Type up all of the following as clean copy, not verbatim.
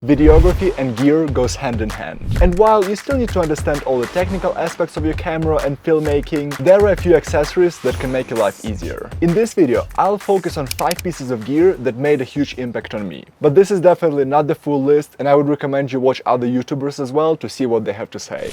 Videography and gear goes hand in hand. And while you still need to understand all the technical aspects of your camera and filmmaking, there are a few accessories that can make your life easier. In this video, I'll focus on 5 pieces of gear that made a huge impact on me. But this is definitely not the full list, and I would recommend you watch other YouTubers as well to see what they have to say.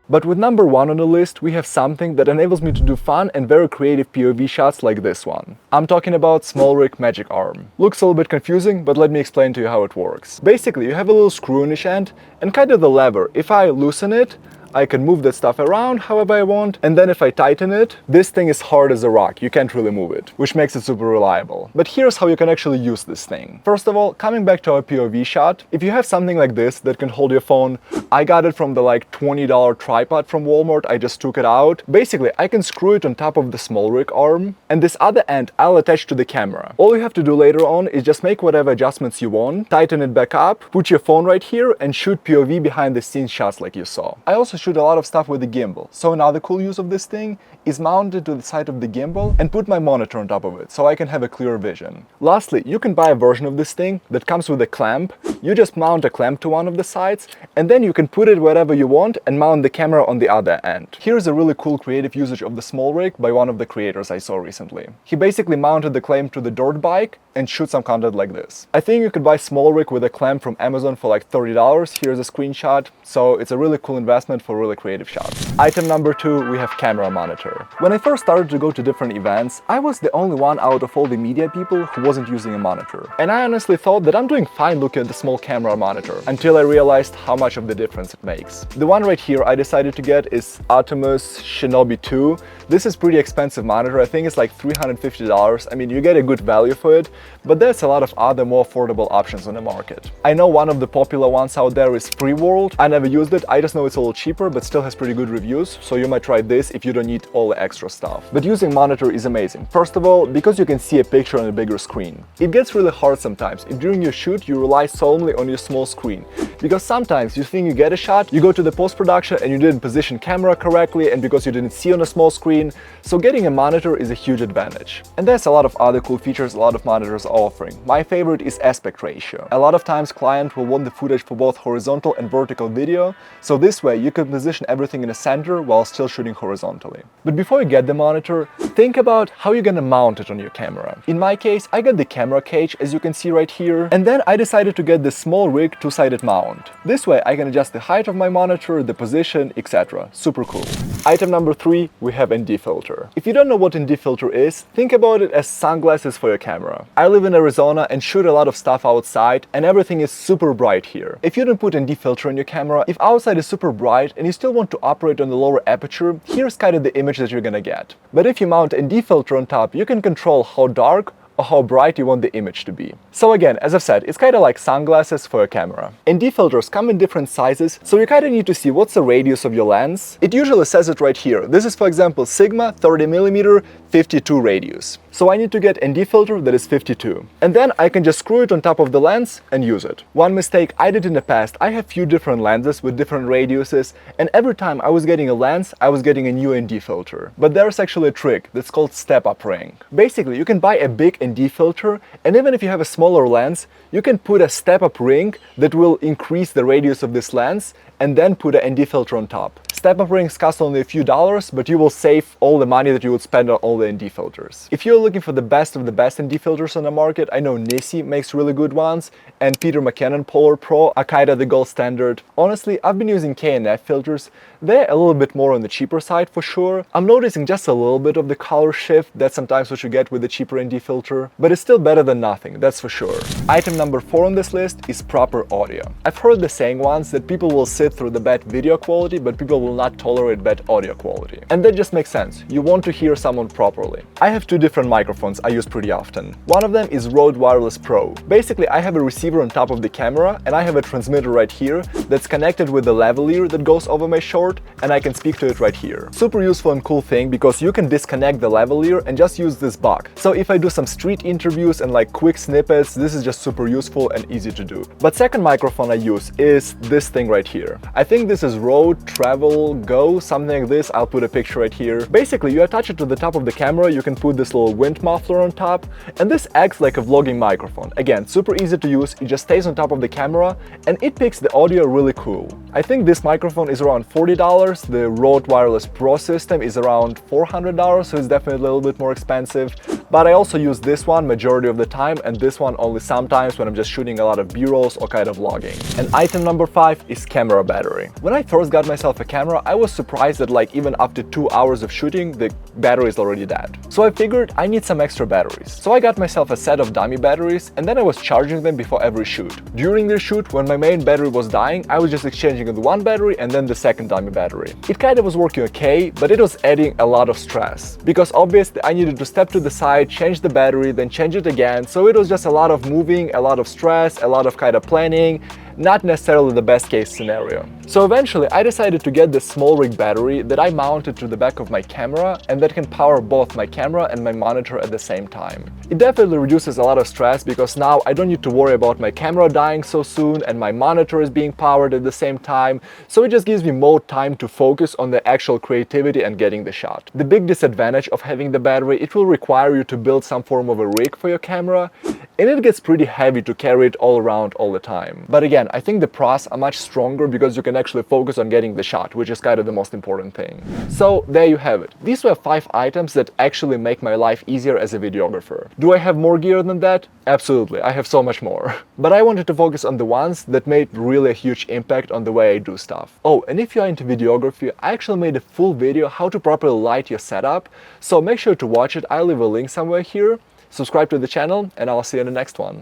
But with number 1 on the list, we have something that enables me to do fun and very creative POV shots like this one. I'm talking about SmallRig Magic Arm. Looks a little bit confusing, but let me explain to you how it works. Basically, you have a little screw in each end and kind of the lever. If I loosen it, I can move that stuff around however I want, and then if I tighten it, this thing is hard as a rock, you can't really move it, which makes it super reliable. But here's how you can actually use this thing. First of all, coming back to our POV shot, if you have something like this that can hold your phone, I got it from the like $20 tripod from Walmart, I just took it out. Basically, I can screw it on top of the SmallRig arm, and this other end I'll attach to the camera. All you have to do later on is just make whatever adjustments you want, tighten it back up, put your phone right here, and shoot POV behind the scenes shots like you saw. I also shoot a lot of stuff with the gimbal, so another cool use of this thing is mount it to the side of the gimbal and put my monitor on top of it so I can have a clear vision. Lastly, you can buy a version of this thing that comes with a clamp. You just mount a clamp to one of the sides and then you can put it wherever you want and mount the camera on the other end. Here's a really cool creative usage of the SmallRig by one of the creators I saw recently. He basically mounted the clamp to the dirt bike and shoot some content like this. I think you could buy SmallRig with a clamp from Amazon for like $30. Here's a screenshot, so it's a really cool investment for really creative shots. Item number 2, we have camera monitor. When I first started to go to different events, I was the only one out of all the media people who wasn't using a monitor. And I honestly thought that I'm doing fine looking at the small camera monitor, until I realized how much of the difference it makes. The one right here I decided to get is Atomos Shinobi 2. This is pretty expensive monitor, I think it's like $350. I mean, you get a good value for it, but there's a lot of other more affordable options on the market. I know one of the popular ones out there is FreeWorld. I never used it, I just know it's a little cheaper, but still has pretty good reviews, so you might try this if you don't need all the extra stuff. But using monitor is amazing. First of all, because you can see a picture on a bigger screen. It gets really hard sometimes if during your shoot you rely solely on your small screen, because sometimes you think you get a shot, you go to the post-production and you didn't position camera correctly, and because you didn't see on a small screen, so getting a monitor is a huge advantage. And there's a lot of other cool features a lot of monitors are offering. My favorite is aspect ratio. A lot of times client will want the footage for both horizontal and vertical video, so this way you can position everything in the center while still shooting horizontally. But before you get the monitor, think about how you're gonna mount it on your camera. In my case, I got the camera cage, as you can see right here, and then I decided to get the SmallRig two-sided mount. This way I can adjust the height of my monitor, the position, etc. Super cool. Item number 3, we have ND filter. If you don't know what ND filter is, think about it as sunglasses for your camera. I live in Arizona and shoot a lot of stuff outside, and everything is super bright here. If you don't put ND filter on your camera, if outside is super bright and you still want to operate on the lower aperture, here's kind of the image that you're gonna get. But if you mount ND filter on top, you can control how dark or how bright you want the image to be. So again, as I've said, it's kind of like sunglasses for a camera. ND filters come in different sizes, so you kind of need to see what's the radius of your lens. It usually says it right here. This is, for example, Sigma 30mm 52 radius. So I need to get ND filter that is 52. And then I can just screw it on top of the lens and use it. One mistake I did in the past, I have few different lenses with different radiuses, and every time I was getting a lens, I was getting a new ND filter. But there's actually a trick that's called step-up ring. Basically, you can buy a big ND filter, and even if you have a smaller lens, you can put a step-up ring that will increase the radius of this lens and then put an ND filter on top. Step-up rings cost only a few dollars, but you will save all the money that you would spend on all the ND filters. If you're looking for the best of the best ND filters on the market, I know Nisi makes really good ones, and Peter McKinnon PolarPro are kind of the gold standard. Honestly, I've been using K&F filters. They're a little bit more on the cheaper side for sure. I'm noticing just a little bit of the color shift. That's sometimes what you get with the cheaper ND filter, but it's still better than nothing, that's for sure. Item number 4 on this list is proper audio. I've heard the saying once that people will sit through the bad video quality, but people will not tolerate bad audio quality. And that just makes sense. You want to hear someone properly. I have 2 different microphones I use pretty often. One of them is Rode Wireless Pro. Basically, I have a receiver on top of the camera, and I have a transmitter right here that's connected with the lavalier that goes over my short, and I can speak to it right here. Super useful and cool thing, because you can disconnect the lavalier and just use this box. So if I do some street interviews and like quick snippets, this is just super useful and easy to do. But second microphone I use is this thing right here. I think this is Rode Travel Go, something like this. I'll put a picture right here. Basically, you attach it to the top of the camera, you can put this little wind muffler on top, and this acts like a vlogging microphone. Again, super easy to use, it just stays on top of the camera and it picks the audio really cool. I think this microphone is around $40, the Rode Wireless Pro system is around $400, so it's definitely a little bit more expensive. But I also use this one majority of the time and this one only sometimes when I'm just shooting a lot of B-rolls or kind of vlogging. And item number 5 is camera battery. When I first got myself a camera, I was surprised that like even after 2 hours of shooting, the battery is already dead. So I figured I need some extra batteries. So I got myself a set of dummy batteries and then I was charging them before every shoot. During the shoot, when my main battery was dying, I was just exchanging the one battery and then the second dummy battery. It kind of was working okay, but it was adding a lot of stress. Because obviously I needed to step to the side, change the battery, then change it again. So it was just a lot of moving, a lot of stress, a lot of kind of planning. Not necessarily the best case scenario. So eventually I decided to get this SmallRig battery that I mounted to the back of my camera and that can power both my camera and my monitor at the same time. It definitely reduces a lot of stress because now I don't need to worry about my camera dying so soon and my monitor is being powered at the same time, so it just gives me more time to focus on the actual creativity and getting the shot. The big disadvantage of having the battery, it will require you to build some form of a rig for your camera, and it gets pretty heavy to carry it all around all the time. But again, I think the pros are much stronger because you can actually focus on getting the shot, which is kind of the most important thing. So there you have it. These were 5 items that actually make my life easier as a videographer. Do I have more gear than that? Absolutely, I have so much more. But I wanted to focus on the ones that made really a huge impact on the way I do stuff. Oh, and if you're into videography, I actually made a full video how to properly light your setup, so make sure to watch it. I'll leave a link somewhere here. Subscribe to the channel and I'll see you in the next one.